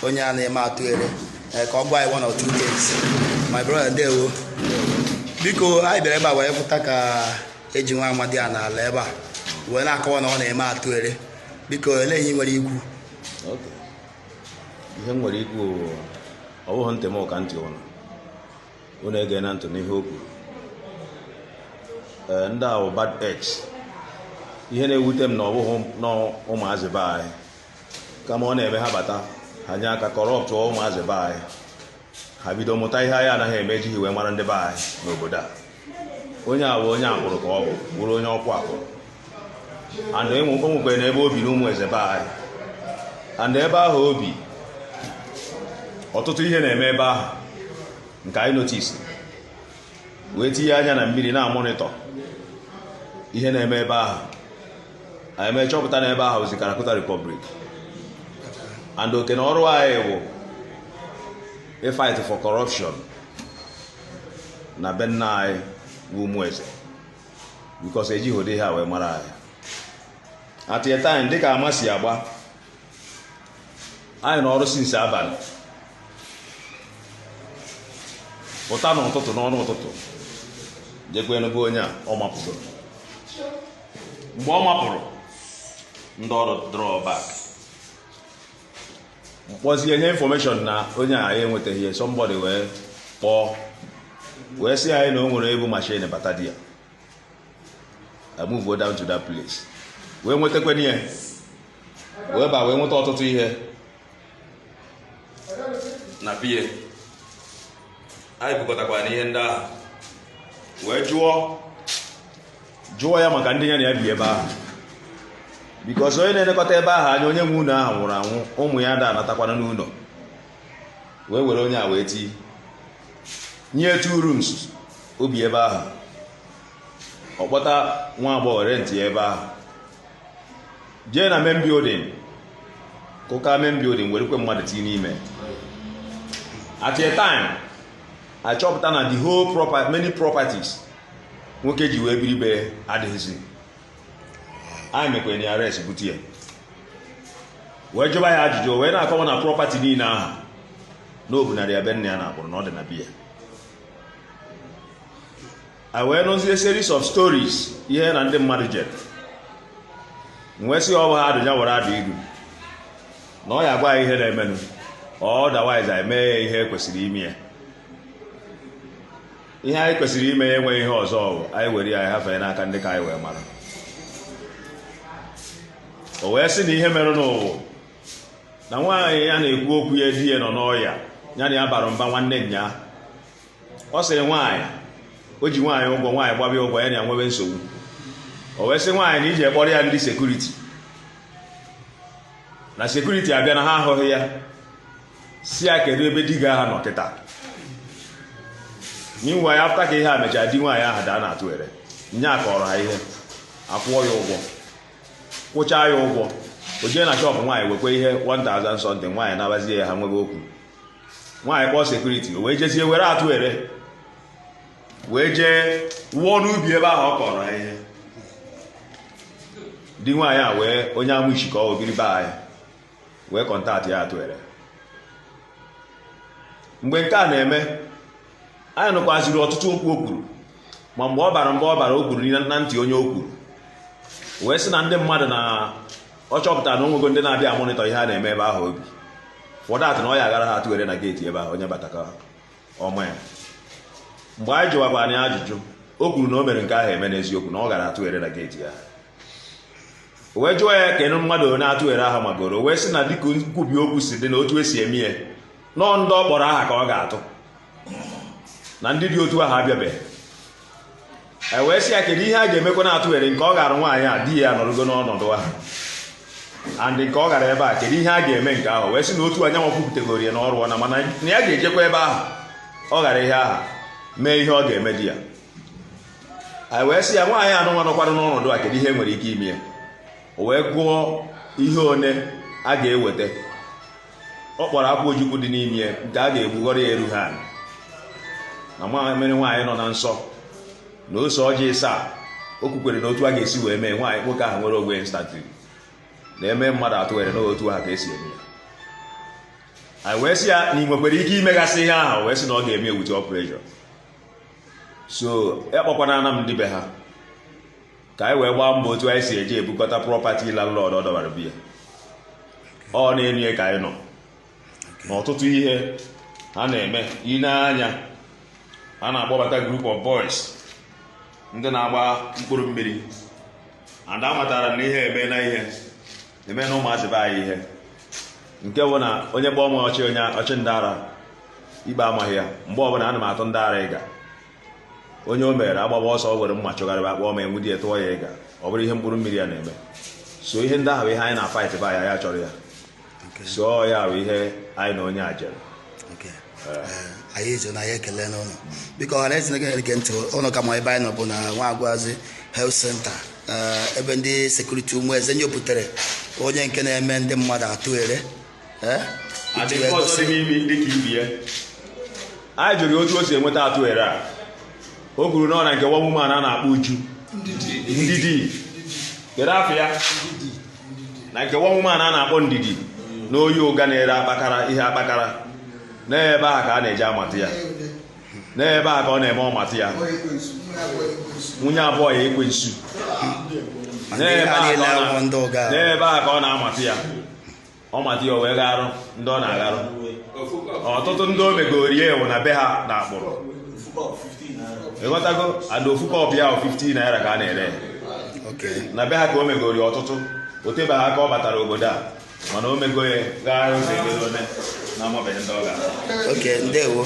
onye a na-eme Atuere ka ọ gwa anyị one or two things. My brother ndewo. Biko anyị bịara ebe a wee pụta ka eji nwa amadi a n'ala ebe a wee na-akọwa na ọ na-eme Atuere. Biko olee ihe nwere ikwu? Ihe nwere ikwu ọ bụghị ntị m ụka ntị unu ege na ntị n'ihe o kwuru. Ndị ahụ bad eggs. Ihe na-ewute m na ọ bụghị ụmụazị be anyị kama ọ na-eme ha bata ha nye aka kọrọpt ụmụazị be anyị ha bido mụta ihe anyị anaghị eme ejighị wee mara ndị be anyị n'obodo a. Onye a bụ onye akwụrụ ka ọ bụ bụrụ onye ọkwụ akwụrụ and o nwekwere n'ebe obi na ụmụ eze be anyị and ebe ahụ obi ọtụtụ ihe na-eme ebe ahụ nke anyị notisi wee tinye anya na mmiri na-amonitọ ihe na-eme ebe ahụ anyị mee chọpụta na ebe ahụ ozi Karakuta Republic and oke na ọrụ anyị bụ a fight for corruption na be nna anyị bụ ụmụ eze because ejighị ụdị ha wee mara anyị. At a time dịka ama si agba anyị n'ọrụ sinsi abalị pụta n'ụtụtụ n'ọrụ ụtụtụ jekwe n'ebe onye a ọ mapụrụ. Mgbe ọ mapụrụ ndị ọrụ draw back mkpọzie nye information na onye a ya enwetaghị somebody wee kpọọ wee sị anyị na o nwere ebu machine bata di ya. I move down to that place wee nwetakwen ihe wee ba wee nweta ọtụtụ ihe na biye anyị bukọtakwa n'ihe ndị ahụ wee jụọ ya maka ndị ya na ya bi ebe ahụ because onye na-elekọta ebe ahụ anya onye nwe ụlọ ahụ nwụrụ anwụ ụmụ ya da anatakwana n'ụlọ wee were onye a wee tii nye 2 rooms obi ebe ahụ ọ kpọta nwa agbọghọ renti ebe ahụ jee na main building kụka main building werekwe mmadụ tii n'ime. At a time achọpụta na the whole many properties nwoke ji wee biri be adịghịzi. Anyị mekwe na arrest bute ya wee jụba ya ajụjụ wee na-akọwa na property niile ahụ n'obunarị ya be nna ya na-akpụrụ na ọ dị na biya. I wee nụzie series of stories ihe na ndị mmadụ jere wee sị ọ bụ ha adụ ya were adụ iru na ọ ya agwa ya ihe na-emenụ otherwise anyị mee ihe kwesịrị ime ya. Ihe anyị kwesịrị ime ya enweghị ihe ọzọ anyị were ya hafee n'aka ndị ka anyị wee mara. O wee sị na ihe mere n'ụwa na nwaanyị ya na-ekwu okwu ya di ya nọ n'ọya ya na ya bara mba nwanne nya. Ọ sịrị nwaanyị o ji nwaanyị ụgwọ nwaanyị gbabịa ụgwọ ya na ya nwebe nsogbu. O wee sị nwaanyị na iji ekpọrọ ya ndị sekuriti na sekuriti abịa na ha ahụghị ya si ya kedu ebe di gị aha nọ kịta. Meanwhile after ka ihe a mechara di nwaanyị ahụ daa na Atuere nye akọrọ ha ihe akwụọ ya ụgwọ kwụchaa ya ụgwọ o jee na shọpụ nwaanyị wekwe ihe 1000 something nwaanyị nabazie ya ha nwebe okwu. Nwaanyị kpọọ sekuriti o wee jezie were Atuere wee jee wụọ n'ubi ebe ahụ ọ kọrọ ha ihe. Di nwaanyị a wee onye amụ ishi ka ọ obiri be anyị wee kọntaktị ya Atuere. Mgbe nke a na-eme anyị nụkwaziri ọtụtụ okwu o kwuru ma mgbe ọ bara o kwuru na ntị onye o kwuru wee sị na ndị mmadụ na ọ chọpụtara na onwego ndị na-abịa amonitọ ihe a na-eme ebe ahụ obi fọdat na ọ ya agara ha Atuere na geeti ebe ahụ onye bata ka ọma ya. Mgbe anyị jụwakwa anyị ajụjụ o kwuru na o mere nke ahụ eme n'eziokwu na ọ gara Atuere na geeti ya. O wee jụọ ya kenu mmadụ onye Atuere ahụ magoro wee sị na dịka nkwubi okwu si dị na otu esi eme ya nọọ ndị ọ kpọrọ aha ka ọ ga-atụ na ndị dị otu ahụ abịabeghị. E wee sị ya kedu ihe a ga-emekwa na Atuere nke ọ gara nwaanyị a di ya nọrụgo n'ọnọdụ ahụ and nke ọ gara ebe a kedu ihe a ga-eme nke ahụ. Wee sị na otu anya nwapụpụtegoro ya n'ọrụ na mana na ya ga-ejekwa ebe ahụ ọ gara ihe ahụ mee ihe ọ ga-eme di ya. Anyị wee sị ya nwaanyị anụnwa nọkwara n'ọnọdụ a kedu ihe nwere ike ime ya. O wee gụọ ihe one a ga-eweta. Ọ kpọrọ akwa ojukwu dị n'ime ya nke a ga-egbugọrọ ya eru ha na mere nwaanyị nọ na nsọ na ose ọjị ịsa o kwukwere na otu a ga-esi wee mee nwaanyị nwoke ahụ nwere ogwe instantly na-eme mmadụ Atuere n'otu ha ka esi eme ya. anyị wee sị ya na ị nwekwara ike imegasị ihe ahụ, wee sị na ọ ga-eme with your pressure. So ekpọkwana na m ndị be ha ka anyị wee gbaa mbọ otu anyị si eje ebukọta property landlord ọ dọbara biya. Ọ na-enye ka anyị nọ n'ọtụtụ ihe ha na-eme. Anya a na-akpọbata group of boys ndị na-agba mkpụrụ mmiri, ada matara na ihe eme na ụmụazị be anyị ihe nke bụ na onye kpọọ m ọchị ndị ara ikpe amaghị ya. Mgbe ọbụla ana m atụ ndị ara ịga, onye o mere agbaba ọsọ o were mma chọgarịba akpọọ m enwudi etụọ ya ịga. Ọ bụrụ ihe mkpụrụ mmiri ya na-eme. So ihe ndị ahụ ihe anyị na-fight be anyị chọrọ ya. So ya bụ ihe anyị na onye a jere. Anyị ezo na ya ekele n'ụlọ biko ọha na-ezi na-ege ntị ụlọ ka ma ebe anyị nọ bụ na Nwagwazi Health Center, ebe ndị sekuriti ụmụ eze nyopụtara onye nke na-eme ndị mmadụ Atuere. Anyị jụrụ otu o si enweta Atuere a. O kwuru na ọ na nke woman a na-akpọ Uju Ndidi, kedu afọ ya? Na nke woman a na-akpọ Ndidi na oyi ụga na-ere akpakara ihe akpakara. N'ebe a ka a na-eji amata ya, n'ebe a ka ọ na-eme ọmata ya. Nwunye abụọ ya ekwensu. N'ebe a ka ọ na-amata ya. Ọmata ya o wee garụ ndị ọ na-agarụ. Ọtụtụ ndị o megori ewu na be ha na akpụrụ. Ịghọtago, ada ofu kọp ya 15 naira ka a na-ere na be ha ka o megori ọtụtụ. O tebeghị aka ọ batara obodo a, mana o mego ya gaa ụzọ ebe na amabeghị ndị ọ ga. Ndewo.